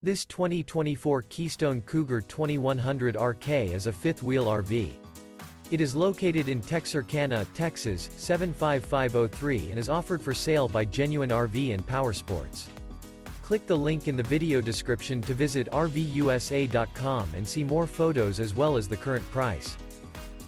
This 2024 Keystone Cougar 2100 RK is a fifth-wheel RV. It is located in Texarkana, Texas, 75503 and is offered for sale by Genuine RV and Powersports. Click the link in the video description to visit RVUSA.com and see more photos as well as the current price.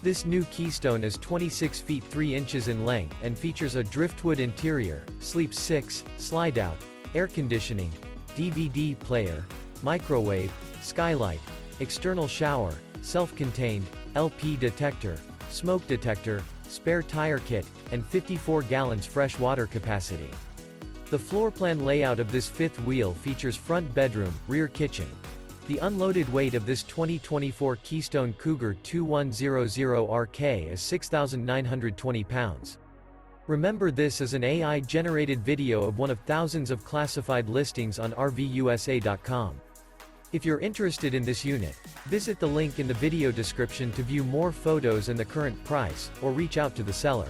This new Keystone is 26 feet 3 inches in length and features a Driftwood interior, sleeps 6, slide-out, air conditioning, DVD player, microwave, skylight, external shower, self-contained, LP detector, smoke detector, spare tire kit, and 54 gallons fresh water capacity. The floor plan layout of this fifth wheel features front bedroom, rear kitchen. The unloaded weight of this 2024 Keystone Cougar 2100 RK is 6,920 pounds. Remember, this is an AI-generated video of one of thousands of classified listings on RVUSA.com. If you're interested in this unit, visit the link in the video description to view more photos and the current price, or reach out to the seller.